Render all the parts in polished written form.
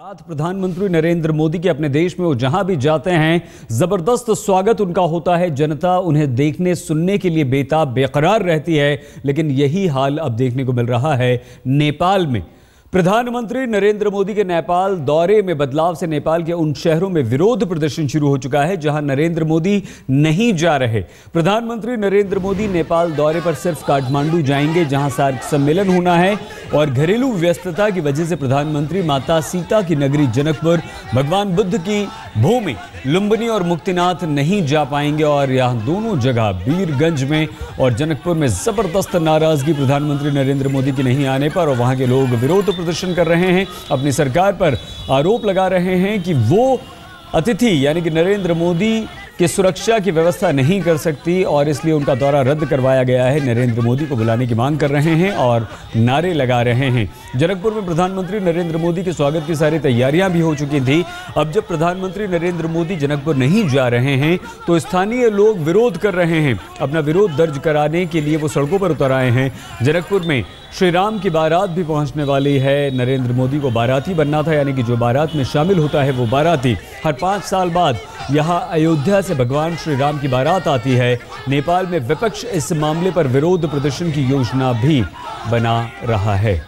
प्रधानमंत्री नरेंद्र मोदी के अपने देश में वो जहां भी जाते हैं जबरदस्त स्वागत उनका होता है। जनता उन्हें देखने सुनने के लिए बेताब बेकरार रहती है। लेकिन यही हाल अब देखने को मिल रहा है नेपाल में। प्रधानमंत्री नरेंद्र मोदी के नेपाल दौरे में बदलाव से नेपाल के उन शहरों में विरोध प्रदर्शन शुरू हो चुका है जहां नरेंद्र मोदी नहीं जा रहे। प्रधानमंत्री नरेंद्र मोदी नेपाल दौरे पर सिर्फ काठमांडू जाएंगे जहां सार्क सम्मेलन होना है और घरेलू व्यस्तता की वजह से प्रधानमंत्री माता सीता की नगरी जनकपुर, भगवान बुद्ध की भूमि लुम्बिनी और मुक्तिनाथ नहीं जा पाएंगे। और यहां दोनों जगह वीरगंज में और जनकपुर में जबरदस्त नाराजगी प्रधानमंत्री नरेंद्र मोदी के नहीं आने पर, और वहां के लोग विरोध प्रदर्शन कर रहे हैं। अपनी सरकार पर आरोप लगा रहे हैं कि वो अतिथि यानी कि नरेंद्र मोदी की सुरक्षा की व्यवस्था नहीं कर सकती और इसलिए उनका दौरा रद्द करवाया गया है। नरेंद्र मोदी को बुलाने की मांग कर रहे हैं और नारे लगा रहे हैं। जनकपुर में प्रधानमंत्री नरेंद्र मोदी के स्वागत की सारी तैयारियां भी हो चुकी थी। अब जब प्रधानमंत्री नरेंद्र मोदी जनकपुर नहीं जा रहे हैं तो स्थानीय लोग विरोध कर रहे हैं। अपना विरोध दर्ज कराने के लिए वो सड़कों पर उतर आए हैं। जनकपुर में श्री राम की बारात भी पहुंचने वाली है। नरेंद्र मोदी को बाराती बनना था, यानी कि जो बारात में शामिल होता है वो बाराती। हर 5 साल बाद यहां अयोध्या से भगवान श्री राम की बारात आती है। नेपाल में विपक्ष इस मामले पर विरोध प्रदर्शन की योजना भी बना रहा है।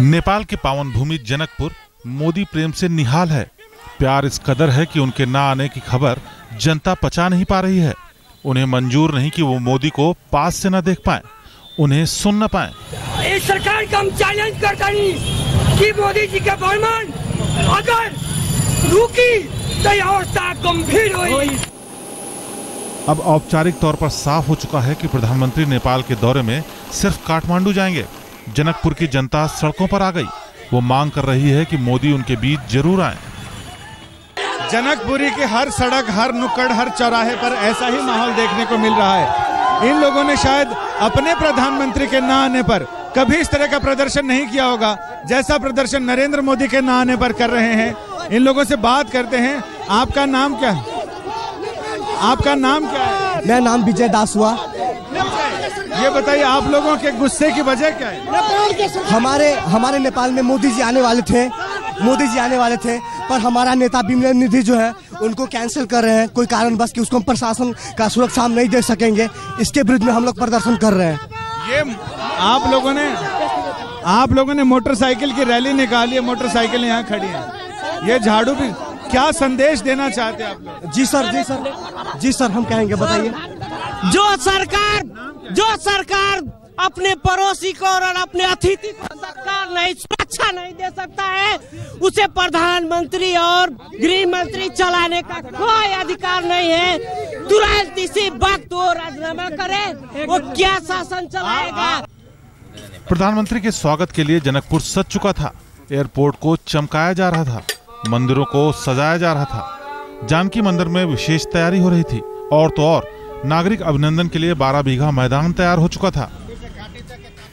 नेपाल के पावन भूमि जनकपुर मोदी प्रेम से निहाल है। प्यार इस कदर है कि उनके ना आने की खबर जनता पचा नहीं पा रही है। उन्हें मंजूर नहीं कि वो मोदी को पास से न देख पाए, उन्हें सुन न पाए। इस सरकार का हम चैलेंज करते हैं कि मोदी जी का फरमान अगर रुकी तो अवस्था गंभीर होगी। अब औपचारिक तौर पर साफ हो चुका है कि प्रधानमंत्री नेपाल के दौरे में सिर्फ काठमांडू जाएंगे। जनकपुर की जनता सड़कों पर आ गई। वो मांग कर रही है कि मोदी उनके बीच जरूर आए। जनकपुरी के हर सड़क, हर नुक्कड़, हर चौराहे पर ऐसा ही माहौल देखने को मिल रहा है। इन लोगों ने शायद अपने प्रधानमंत्री के ना आने पर कभी इस तरह का प्रदर्शन नहीं किया होगा जैसा प्रदर्शन नरेंद्र मोदी के ना आने पर कर रहे हैं। इन लोगों से बात करते हैं। आपका नाम क्या है? आपका नाम क्या है? मेरा नाम विजय दास हुआ। ये बताइए, आप लोगों के गुस्से की वजह क्या है? हमारे नेपाल में मोदी जी आने वाले थे पर हमारा नेता विमलेन्द्र निधि जो है उनको कैंसिल कर रहे हैं कोई कारण बस कि उसको हम प्रशासन का सुरक्षा हम नहीं दे सकेंगे। इसके विरुद्ध में हम लोग प्रदर्शन कर रहे हैं। ये आप लोगों ने मोटरसाइकिल की रैली निकाली है। मोटरसाइकिल यहाँ खड़ी है। ये झाड़ू भी क्या संदेश देना चाहते हैं आप लोग? जी सर हम कहेंगे, बताइए। जो सरकार अपने पड़ोसी को और अपने अतिथि को सरकार नहीं सुरक्षा नहीं दे सकता है, उसे प्रधानमंत्री और गृह मंत्री चलाने का कोई अधिकार नहीं है। तुरंत इसी वक्त वो राजीनामा करे। वो क्या शासन चलाएगा? प्रधानमंत्री के स्वागत के लिए जनकपुर सज चुका था। एयरपोर्ट को चमकाया जा रहा था, मंदिरों को सजाया जा रहा था। जानकी मंदिर में विशेष तैयारी हो रही थी और तो और नागरिक अभिनंदन के लिए 12 बीघा मैदान तैयार हो चुका था।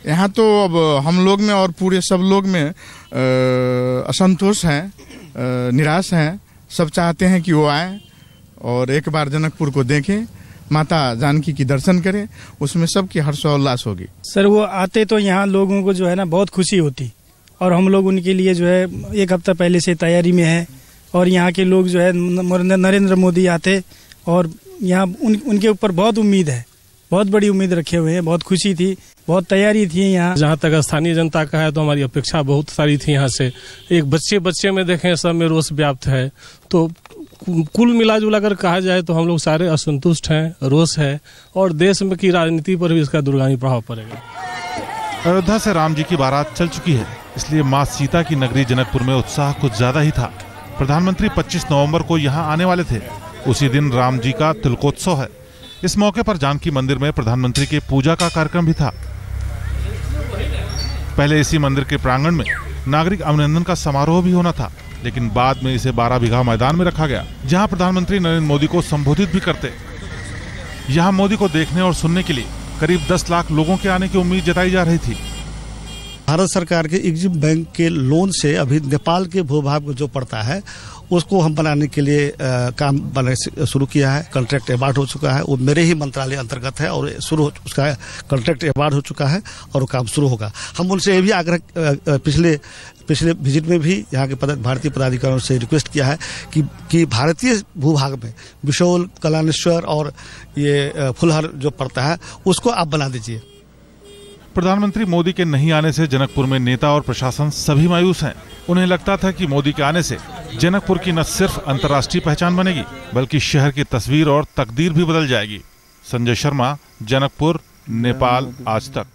यहाँ तो अब हम लोग में और पूरे सब लोग में असंतोष है, निराश हैं। सब चाहते हैं कि वो आए और एक बार जनकपुर को देखें, माता जानकी की दर्शन करें, उसमें सबकी हर्षोल्लास होगी। सर वो आते तो यहाँ लोगों को जो है ना बहुत खुशी होती और हम लोग उनके लिए जो है 1 हफ्ता पहले से तैयारी में है। और यहाँ के लोग जो है नरेंद्र मोदी आते और यहाँ उनके ऊपर बहुत उम्मीद है, बहुत बड़ी उम्मीद रखे हुए हैं। बहुत खुशी थी, बहुत तैयारी थी यहाँ। जहाँ तक स्थानीय जनता का है तो हमारी अपेक्षा बहुत सारी थी यहाँ से। एक बच्चे में देखें सब में रोष व्याप्त है। तो कुल मिला जुला कर कहा जाए तो हम लोग सारे असंतुष्ट हैं, रोष है और देश में की राजनीति पर भी इसका दूरगामी प्रभाव पड़ेगा। अयोध्या से राम जी की बारात चल चुकी है, इसलिए माँ सीता की नगरी जनकपुर में उत्साह कुछ ज्यादा ही था। प्रधानमंत्री 25 नवंबर को यहाँ आने वाले थे। उसी दिन राम जी का तिलकोत्सव है। इस मौके पर जानकी मंदिर में प्रधानमंत्री के पूजा का कार्यक्रम भी था। पहले इसी मंदिर के प्रांगण में नागरिक अभिनंदन का समारोह भी होना था, लेकिन बाद में इसे 12 बीघा मैदान में रखा गया, जहां प्रधानमंत्री नरेंद्र मोदी को संबोधित भी करते। यहां मोदी को देखने और सुनने के लिए करीब 10 लाख लोगों के आने की उम्मीद जताई जा रही थी। भारत सरकार के एग्जिम बैंक के लोन से अभी नेपाल के भूभाग में जो पड़ता है उसको हम बनाने के लिए काम शुरू किया है। कॉन्ट्रैक्ट अवार्ड हो चुका है, वो मेरे ही मंत्रालय अंतर्गत है और उसका कॉन्ट्रैक्ट अवार्ड हो चुका है और वो काम शुरू होगा। हम उनसे ये भी आग्रह पिछले विजिट में भी यहाँ के भारतीय पदाधिकारियों से रिक्वेस्ट किया है कि भारतीय भूभाग में बिशोल, कलानेश्वर और ये फुलहर जो पड़ता है उसको आप बना दीजिए। प्रधानमंत्री मोदी के नहीं आने से जनकपुर में नेता और प्रशासन सभी मायूस हैं। उन्हें लगता था कि मोदी के आने से जनकपुर की न सिर्फ अंतर्राष्ट्रीय पहचान बनेगी बल्कि शहर की तस्वीर और तकदीर भी बदल जाएगी। संजय शर्मा, जनकपुर, नेपाल आज तक।